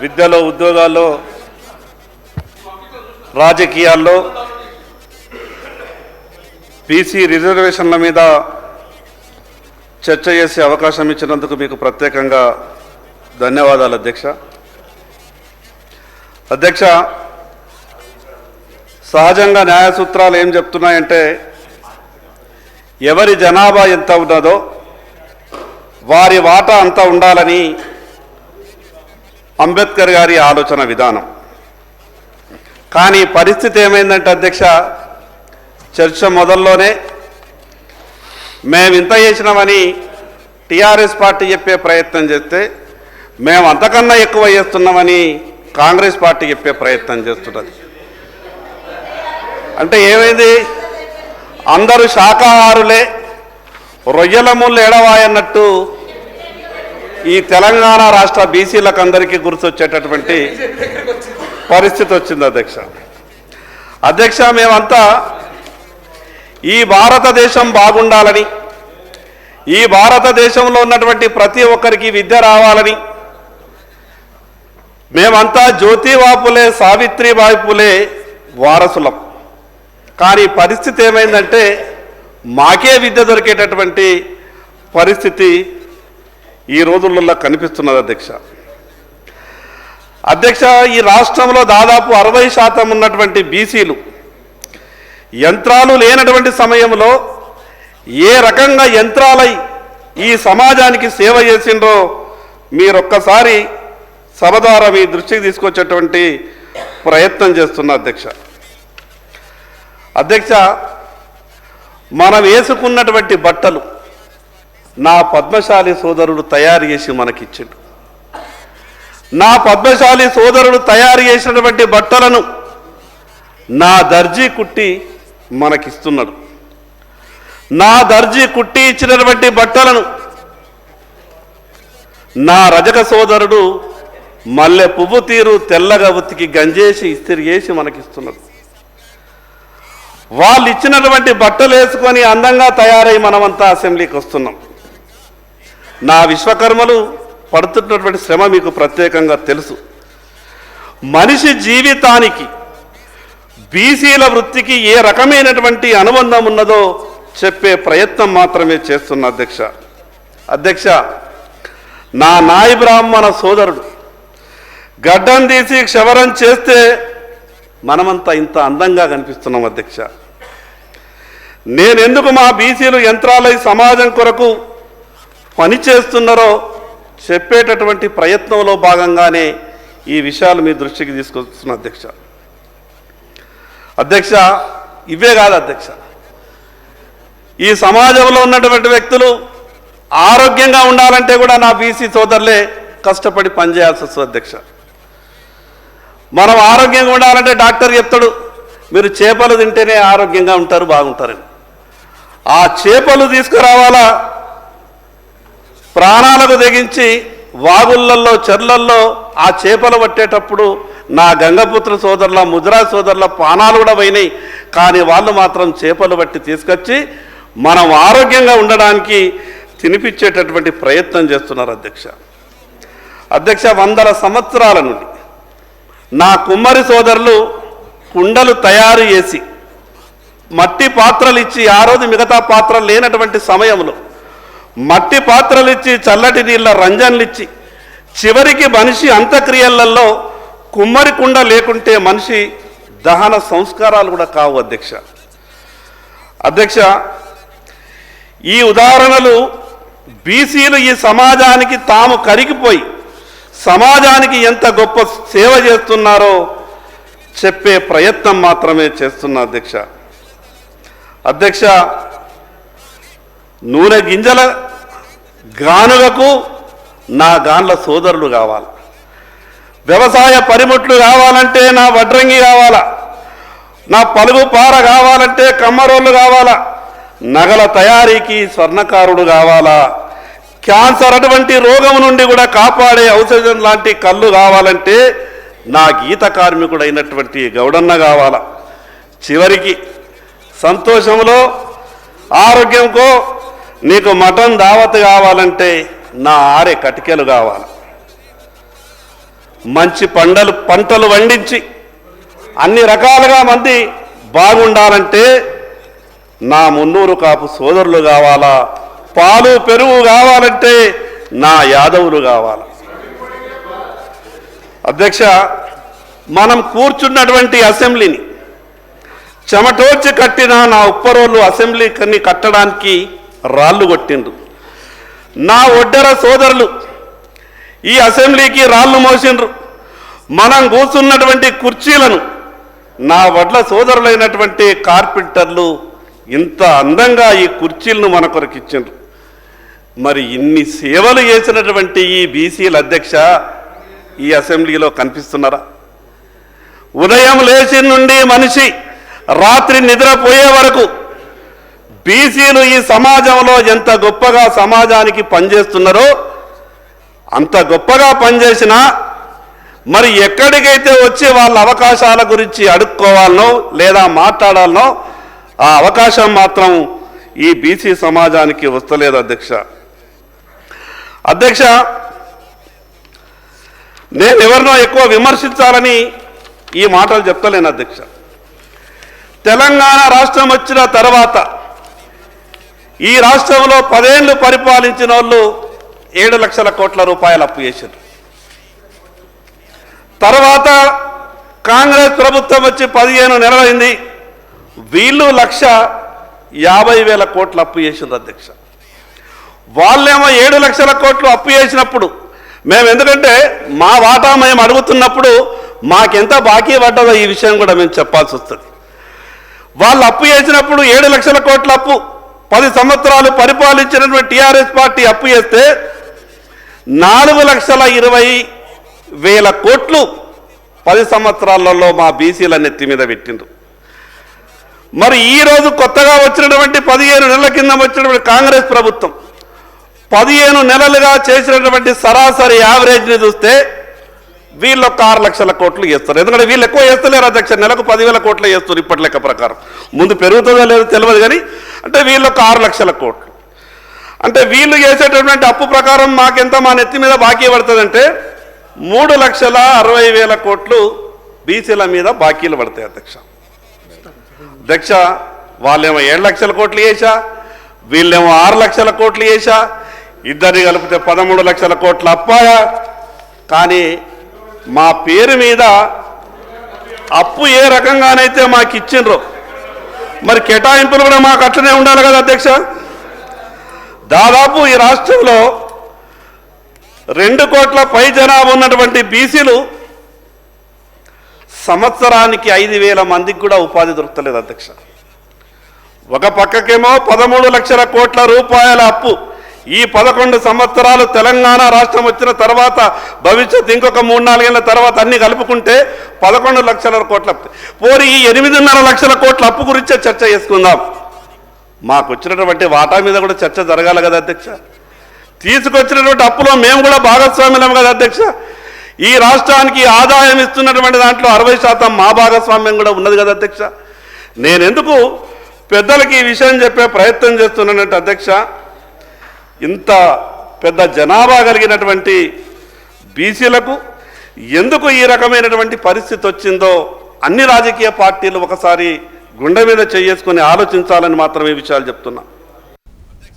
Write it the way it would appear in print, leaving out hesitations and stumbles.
విద్యలో, ఉద్యోగాల్లో, రాజకీయాల్లో బీసీ రిజర్వేషన్ల మీద చర్చ చేసే అవకాశం ఇచ్చినందుకు మీకు ప్రత్యేకంగా ధన్యవాదాలు అధ్యక్ష. అధ్యక్ష, సహజంగా న్యాయ సూత్రాలు ఏం చెప్తున్నాయంటే ఎవరి జనాభా ఎంత ఉన్నదో వారి వాటా అంత ఉండాలని అంబేద్కర్ గారి ఆలోచన విధానం. కానీ పరిస్థితి ఏమైందంటే అధ్యక్ష, చర్చ మొదల్లోనే మేము ఇంత చేసినామని టీఆర్ఎస్ పార్టీ చెప్పే ప్రయత్నం చేస్తే మేము అంతకన్నా ఎక్కువ చేస్తున్నామని కాంగ్రెస్ పార్టీ చెప్పే ప్రయత్నం చేస్తున్నది. అంటే ఏమైంది, అందరూ శాకాహారులే, రొయ్యల ముళ్ళు ఎడవాయన్నట్టు ఈ తెలంగాణ రాష్ట్ర బీసీలకు అందరికీ గుర్తొచ్చేటటువంటి పరిస్థితి వచ్చింది అధ్యక్ష. అధ్యక్ష, మేమంతా ఈ భారతదేశం బాగుండాలని, ఈ భారతదేశంలో ఉన్నటువంటి ప్రతి ఒక్కరికి విద్య రావాలని, మేమంతా జ్యోతిబా ఫులే, సావిత్రిబాయి ఫులే వారసులం. కానీ పరిస్థితి ఏమైందంటే మాకే విద్య దొరికేటటువంటి పరిస్థితి ఈ రోజులలో కనిపిస్తున్నది అధ్యక్ష. అధ్యక్ష, ఈ రాష్ట్రంలో దాదాపు 60% ఉన్నటువంటి బీసీలు యంత్రాలు లేనటువంటి సమయంలో ఏ రకంగా యంత్రాలై ఈ సమాజానికి సేవ చేసిండ్రో మీరొక్కసారి సభ ద్వారా మీ దృష్టికి తీసుకొచ్చేటువంటి ప్రయత్నం చేస్తున్నా అధ్యక్ష. అధ్యక్ష, మనం వేసుకున్నటువంటి బట్టలు నా పద్మశాలి సోదరుడు తయారు చేసి మనకిచ్చిండు. నా పద్మశాలి సోదరుడు తయారు చేసినటువంటి బట్టలను నా దర్జీ కుట్టి మనకిస్తున్నాడు. నా దర్జీ కుట్టి ఇచ్చినటువంటి బట్టలను నా రజక సోదరుడు మల్లె పువ్వు తీరు తెల్లగా ఉతికి గంజేసి ఇస్తిరి చేసి మనకిస్తున్నాడు. వాళ్ళు ఇచ్చినటువంటి బట్టలు వేసుకొని అందంగా తయారై మనమంతా అసెంబ్లీకి వస్తున్నాం. నా విశ్వకర్మలు పడుతున్నటువంటి శ్రమ మీకు ప్రత్యేకంగా తెలుసు. మనిషి జీవితానికి బీసీల వృత్తికి ఏ రకమైనటువంటి అనుబంధం ఉన్నదో చెప్పే ప్రయత్నం మాత్రమే చేస్తున్న అధ్యక్ష. అధ్యక్ష, నా నాయి బ్రాహ్మణ సోదరుడు గడ్డం తీసి క్షవరం చేస్తే మనమంతా ఇంత అందంగా కనిపిస్తున్నాం అధ్యక్ష. నేనెందుకు మా బీసీలు యంత్రాలై సమాజం కొరకు పనిచేస్తున్నారో చెప్పేటటువంటి ప్రయత్నంలో భాగంగానే ఈ విషయాలు మీ దృష్టికి తీసుకొస్తున్నా అధ్యక్ష. అధ్యక్ష, ఇవే కాదు అధ్యక్ష, ఈ సమాజంలో ఉన్నటువంటి వ్యక్తులు ఆరోగ్యంగా ఉండాలంటే కూడా నా బీసీ సోదరులే కష్టపడి పనిచేయాల్సి వస్తుంది అధ్యక్ష. మనం ఆరోగ్యంగా ఉండాలంటే డాక్టర్ చెప్తాడు మీరు చేపలు తింటేనే ఆరోగ్యంగా ఉంటారు, బాగుంటారని. ఆ చేపలు తీసుకురావాలా, ప్రాణాలకు తెగించి వాగుళ్ళల్లో, చెర్లల్లో ఆ చేపలు పట్టేటప్పుడు నా గంగపుత్ర సోదరుల, ముద్రా సోదరుల ప్రాణాలు కూడా పోయినాయి. కానీ వాళ్ళు మాత్రం చేపలు పట్టి తీసుకొచ్చి మనం ఆరోగ్యంగా ఉండడానికి తినిపించేటటువంటి ప్రయత్నం చేస్తున్నారు అధ్యక్ష. అధ్యక్ష, 100 సంవత్సరాల నుండి నా కుమ్మరి సోదరులు కుండలు తయారు చేసి మట్టి పాత్రలు ఇచ్చి, ఆ రోజు మిగతా పాత్రలు లేనటువంటి సమయంలో మట్టి పాత్రలు ఇచ్చి, చల్లటి నీళ్ళ రంజన్లు ఇచ్చి, చివరికి మనిషి అంత్యక్రియలలో కుమ్మరి కుండ లేకుంటే మనిషి దహన సంస్కారాలు కూడా కావు అధ్యక్ష. అధ్యక్ష, ఈ ఉదాహరణలు బీసీలు ఈ సమాజానికి తాము కరిగిపోయి సమాజానికి ఎంత గొప్ప సేవ చేస్తున్నారో చెప్పే ప్రయత్నం మాత్రమే చేస్తున్నా అధ్యక్ష. అధ్యక్ష, నూనె గింజల గానుగకు నా గాన్ల సోదరులు కావాలి, వ్యవసాయ పనిముట్లు కావాలంటే నా వడ్రంగి కావాలా, నా పలుగు పార కావాలంటే కమ్మరోళ్ళు కావాలా, నగల తయారీకి స్వర్ణకారుడు కావాలా, క్యాన్సర్ అటువంటి రోగం నుండి కూడా కాపాడే ఔషధం లాంటి కళ్ళు కావాలంటే నా గీత కార్మికుడు అయినటువంటి గౌడన్న కావాలా, చివరికి సంతోషంలో ఆరోగ్యంకో నీకు మటన్ దావత్ కావాలంటే నా ఆరే కటికెలు కావాలి. మంచి పంటలు వండించి అన్ని రకాలుగా మంది బాగుండాలంటే నా మున్నూరు కాపు సోదరులు కావాలా, పాలు పెరుగు కావాలంటే నా యాదవులు కావాలా. అధ్యక్ష, మనం కూర్చున్నటువంటి అసెంబ్లీని చెమటోర్చి కట్టిన నా ఉప్పరోళ్ళు అసెంబ్లీని కట్టడానికి రాళ్ళు కొట్టిండ్రు. నా ఒడ్డెర సోదరులు ఈ అసెంబ్లీకి రాళ్ళు మోసిండ్రు. మనం కూర్చున్నటువంటి కుర్చీలను నా వడ్ల సోదరులైనటువంటి కార్పెంటర్లు ఇంత అందంగా ఈ కుర్చీలను మన కొరకు ఇచ్చిండ్రు. మరి ఇన్ని సేవలు చేసినటువంటి ఈ బీసీల అధ్యక్ష ఈ అసెంబ్లీలో కనిపిస్తున్నారా? ఉదయం లేచి నుండి మనిషి రాత్రి నిద్రపోయే వరకు బీసీలు ఈ సమాజంలో ఎంత గొప్పగా సమాజానికి పనిచేస్తున్నారో అంత గొప్పగా పనిచేసినా మరి ఎక్కడికైతే వచ్చి వాళ్ళ అవకాశాల గురించి అడుక్కోవాలనో లేదా మాట్లాడాలనో ఆ అవకాశం మాత్రం ఈ బీసీ సమాజానికి వస్తలేదు అధ్యక్ష. నేను ఎవరినో ఎక్కువ విమర్శించాలని ఈ మాటలు చెప్తలేను అధ్యక్ష. తెలంగాణ రాష్ట్రం వచ్చిన తర్వాత ఈ రాష్ట్రంలో 10 ఏళ్ళు పరిపాలించిన వాళ్ళు 7 లక్షల కోట్ల రూపాయలు అప్పు చేశారు. తర్వాత కాంగ్రెస్ ప్రభుత్వం వచ్చి 15 నెలలైంది, వీళ్ళు 1,50,000 కోట్ల అప్పు చేసిండ్రు అధ్యక్ష. వాళ్ళేమో 7 లక్షల కోట్లు అప్పు చేసినప్పుడు మేము, ఎందుకంటే మా వాటా మేము అడుగుతున్నప్పుడు మాకెంత బాకీ పడ్డదో ఈ విషయం కూడా మేము చెప్పాల్సి వస్తుంది. వాళ్ళు అప్పు చేసినప్పుడు 7 లక్షల కోట్ల అప్పు 10 సంవత్సరాలు పరిపాలించినటువంటి టీఆర్ఎస్ పార్టీ అప్పు చేస్తే 4,20,000 కోట్లు 10 సంవత్సరాలలో మా బీసీల నెత్తి మీద పెట్టిండ్రు. మరి ఈరోజు కొత్తగా వచ్చినటువంటి 15 నెలల కింద వచ్చినటువంటి కాంగ్రెస్ ప్రభుత్వం 15 నెలలుగా చేసినటువంటి సరాసరి యావరేజ్ని చూస్తే వీళ్ళు 6 లక్షల కోట్లు చేస్తారు. ఎందుకంటే వీళ్ళు ఎక్కువ చేస్తలేరు అధ్యక్ష, నెలకు 10,000 కోట్లు చేస్తారు ఇప్పటి లెక్క ప్రకారం. ముందు పెరుగుతుందో లేదో తెలియదు కానీ అంటే వీళ్ళు 6 లక్షల కోట్లు. అంటే వీళ్ళు చేసేటటువంటి అప్పు ప్రకారం మాకెంత మా నెత్తి మీద బాకీ పడుతుందంటే 3,60,000 కోట్లు బీసీల మీద బాకీలు పడతాయి అధ్యక్ష. వాళ్ళేమో 7 లక్షల కోట్లు చేశా, వీళ్ళేమో 6 లక్షల కోట్లు చేశా, ఇద్దరిని కలిపితే 13 లక్షల కోట్ల అప్పాయా. కానీ మా పేరు మీద అప్పు ఏ రకంగానైతే మాకు ఇచ్చిండ్రో మరి కేటాయింపులు కూడా మాకు అట్లనే ఉండాలి కదా అధ్యక్ష. దాదాపు ఈ రాష్ట్రంలో 2 కోట్ల పై జనాభా ఉన్నటువంటి బీసీలు సంవత్సరానికి 5,000 మందికి కూడా ఉపాధి దొరకలేదు అధ్యక్ష. ఒక పక్కకేమో 13 లక్షల కోట్ల రూపాయల అప్పు. ఈ 11 సంవత్సరాలు తెలంగాణ రాష్ట్రం వచ్చిన తర్వాత భవిష్యత్ ఇంకొక 3-4 ఏళ్ళ తర్వాత అన్ని కలుపుకుంటే 11 లక్షల కోట్ల అప్పు. పోరి ఈ 8.5 లక్షల కోట్ల అప్పు గురించే చర్చ చేసుకుందాం. మాకు వచ్చినటువంటి వాటా మీద కూడా చర్చ జరగాలి కదా అధ్యక్ష. తీసుకొచ్చినటువంటి అప్పులో మేము కూడా భాగస్వామ్యం కదా అధ్యక్ష. ఈ రాష్ట్రానికి ఆదాయం ఇస్తున్నటువంటి దాంట్లో 60% మా భాగస్వామ్యం కూడా ఉన్నది కదా అధ్యక్ష. నేనెందుకు పెద్దలకి ఈ విషయం చెప్పే ప్రయత్నం చేస్తున్నానంటే అధ్యక్ష, ఇంత పెద్ద జనాభా కలిగినటువంటి బీసీలకు ఎందుకు ఈ రకమైనటువంటి పరిస్థితి వచ్చిందో అన్ని రాజకీయ పార్టీలు ఒకసారి గుండె మీద చేసుకొని ఆలోచించాలని మాత్రం ఈ విషయాలు చెప్తున్నా.